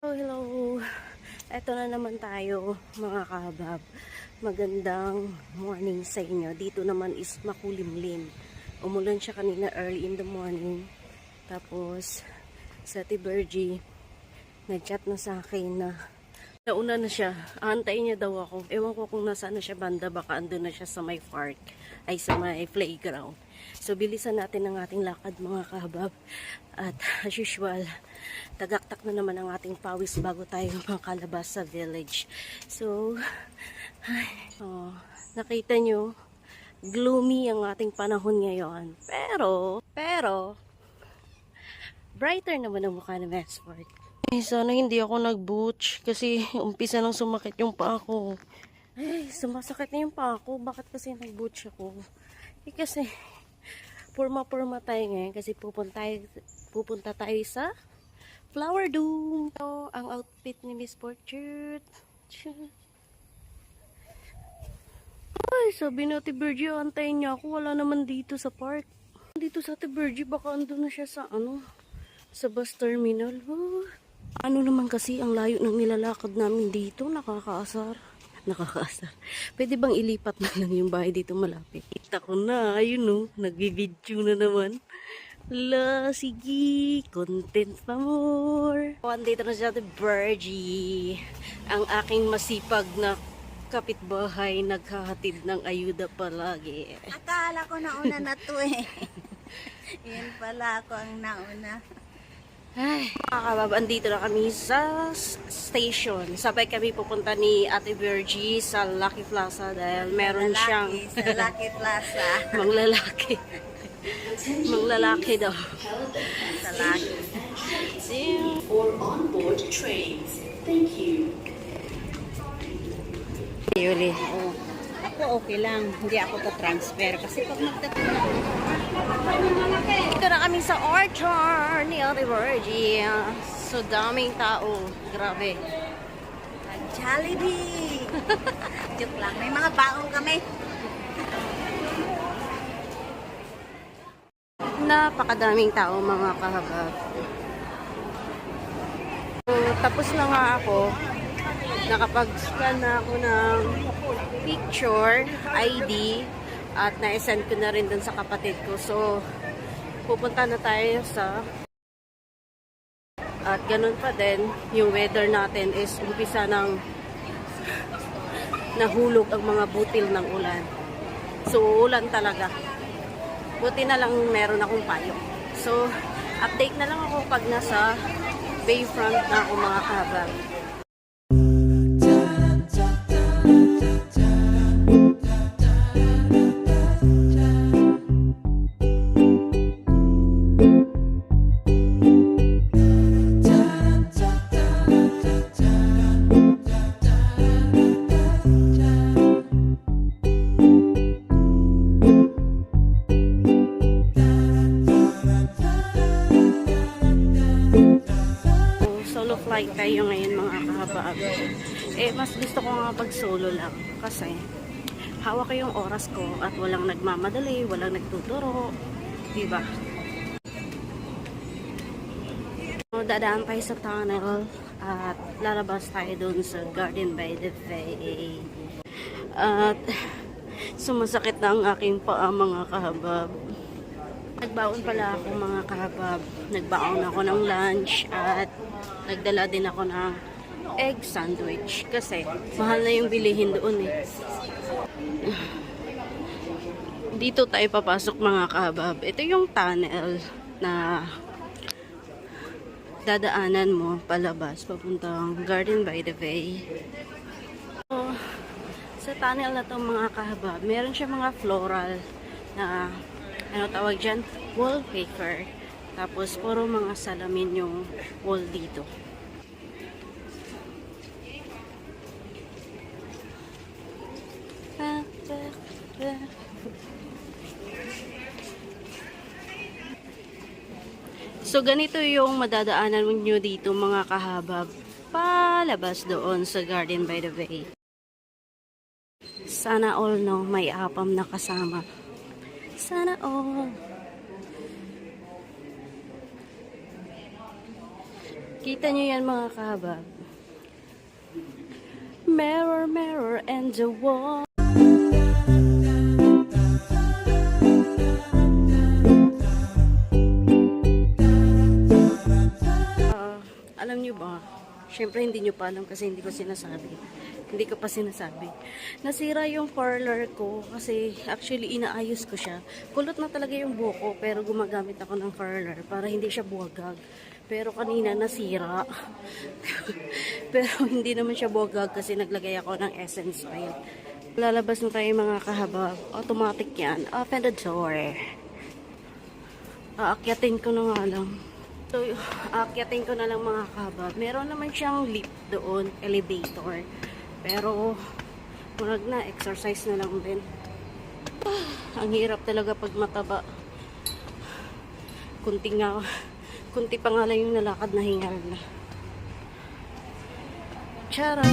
Oh, hello! Eto na naman tayo mga kabab. Magandang morning sa inyo. Dito naman is makulimlim. Umulan siya kanina early in the morning. Tapos sa Tibergy, nag-chat na sa akin na nauna na siya. Aantayin niya daw ako. Ewan ko kung nasaan na siya banda. Baka andun na siya sa may park. Ay sa may playground. So bilisan natin ang ating lakad mga kabab. At as usual, tagaktak na naman ang ating pawis bago tayo makalabas sa village. So, nakita nyo, gloomy ang ating panahon ngayon. Pero, brighter naman ang mukha ni Maxford. Sana hindi ako nag-butch kasi umpisa nang sumakit yung paa ko. Ay, sumasakit na yung paa ko. Bakit kasi nag-butch ako? Kasi, purma-purma tayo ngayon kasi pupunta tayo sa Flower Dome. So, ang outfit ni Miss Portrait. Ay, sabi na Tibergy, antayin niya ako. Wala naman dito sa park. Dito sa Tibergy, baka andun na siya sa sa bus terminal. Oh. Ano naman kasi ang layo ng nilalakad namin dito, nakakaasar. Pwede bang ilipat na lang yung bahay dito malapit? Kita ko na, ayun no, nagbi-video na naman. Sige, content pa more. Andito na siya, Tibergy. Ang aking masipag na kapitbahay, naghahatid ng ayuda palagi. Akala ko nauna na to eh. Yan pala ako ang nauna. Ay, kakabab, andito na kami sa station. Sabay kami pupunta ni Ate Virgie sa Lucky Plaza dahil meron siyang Sa Lucky Plaza. manglalaki. Manglalaki daw. Sa Lucky. Or onboard trains. Thank you. Yuli. Oh, ako okay lang. Hindi ako ta-transfer. Kasi pag Dito na kami sa orchard ni Ate Virgie. So daming tao. Grabe. Jollibee! Joke lang. May mga baong kami. Napakadaming tao mga kahabab. So, tapos na nga ako. Nakapag-scan na ako ng picture, ID, at na-send ko na rin dun sa kapatid ko. So, pupunta na tayo sa at ganun pa din, yung weather natin is umpisa ng nahulog ang mga butil ng ulan. So, ulan talaga. Buti na lang meron akong payo. So, update na lang ako pag nasa bayfront na ako mga kahabab. Flight tayo ngayon mga kahabab. Mas gusto ko nga pag solo lang kasi hawak ko yung oras ko at walang nagmamadali, walang nagtuturo, diba? So, dadaan tayo sa tunnel at lalabas tayo dun sa Garden by the Bay. At sumasakit na ang aking paa mga kahabab. Nagbaon pala ako mga kahabab. Nagbaon ako ng lunch at nagdala din ako ng egg sandwich kasi mahal na yung bilihin doon eh. Dito tayo papasok mga kahabab. Ito yung tunnel na dadaanan mo palabas papuntang Garden by the Bay. So, sa tunnel na to mga kahabab, meron siya mga floral na ano tawag dyan? Wallpaper. Tapos, puro mga salamin yung wall dito. So, ganito yung madadaanan nyo dito mga kahabab. Palabas doon sa Garden by the Bay. Sana all no, may apam na kasama. Sana all. Kita nyo yan mga kahabab. Mirror, mirror, and the wall. Alam nyo ba? Siyempre hindi nyo pa alam kasi hindi ko sinasabi. Hindi ko pa sinasabi. Nasira yung parlor ko kasi actually inaayos ko siya. Kulot na talaga yung buhok ko pero gumagamit ako ng curler para hindi siya buwagag. Pero kanina nasira. Pero hindi naman siya buwagag kasi naglagay ako ng essence oil. Lalabas na tayo mga kahabab. Automatic yan. Open the door. Aakyatin ko na nga lang. So, aakyatin ko na lang mga kahabab. Meron naman siyang lift doon, elevator. Pero, murag na, exercise na lang din. Ang hirap talaga pag mataba. Kunti pa nga lang yung nalakad na hingal na. Tara!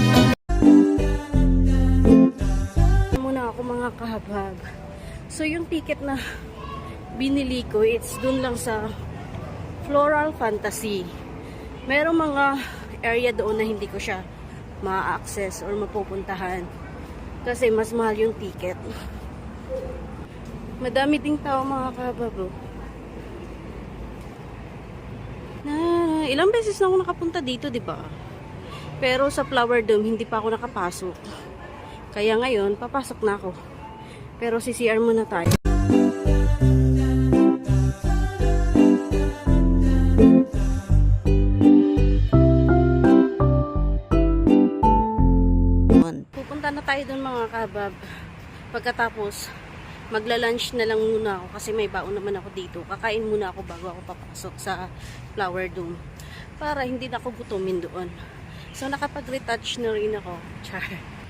Muna ako mga kahabab. So, yung ticket na binili ko, it's dun lang sa Floral Fantasy. Merong mga area doon na hindi ko siya ma-access or mapupuntahan kasi mas mahal yung ticket. Madami ding tao mga kababo. Ilang beses na ako nakapunta dito, di ba? Pero sa Flower Dome hindi pa ako nakapasok. Kaya ngayon papasok na ako. Pero CCR muna tayo. Pupunta na tayo dun mga kabab. Pagkatapos, magla-lunch na lang muna ako kasi may baon naman ako dito. Kakain muna ako bago ako papasok sa Flower Dome para hindi na ako gutumin doon. So, nakapag-retouch na rin ako. Char.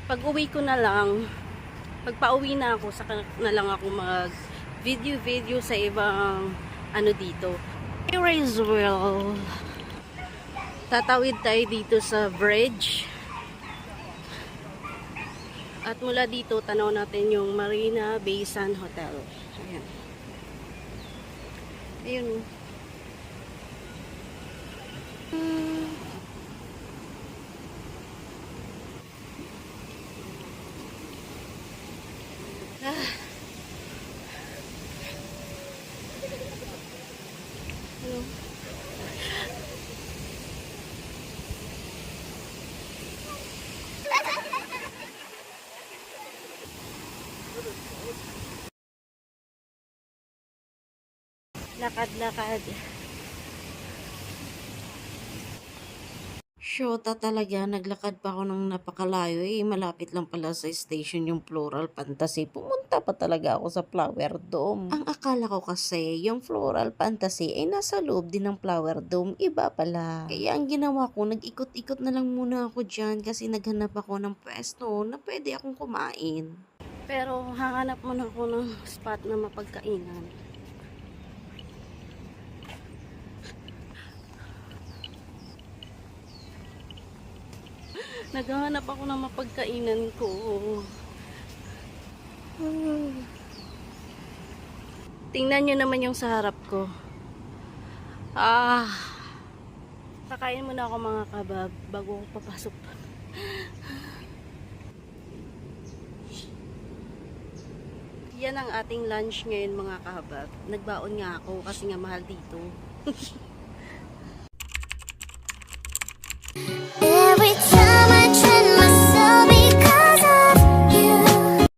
Pag uwi ko na lang, pagpa-uwi na ako, saka na lang ako mag-video sa ibang ano dito. Roswell. Tatawid tayo dito sa bridge. At mula dito, tanaw natin yung Marina Bay Sands Hotel. Ayan. Ayun. Ano? Lakad-lakad. Shota talaga, naglakad pa ako ng napakalayo malapit lang pala sa station yung Floral Fantasy. Pumunta pa talaga ako sa Flower Dome. Ang akala ko kasi, yung Floral Fantasy ay nasa loob din ng Flower Dome. Iba pala. Kaya ang ginawa ko, nag-ikot-ikot na lang muna ako dyan kasi naghanap ako ng pwesto na pwede akong kumain. Pero hahanap muna ako ng spot na mapagkainan. Naghahanap ako ng mapagkainan ko. Tingnan nyo naman yung sa harap ko. Kakain muna ako mga kabab bago ako papasok. Yan ang ating lunch ngayon mga kabab. Nagbaon nga ako kasi nga mahal dito.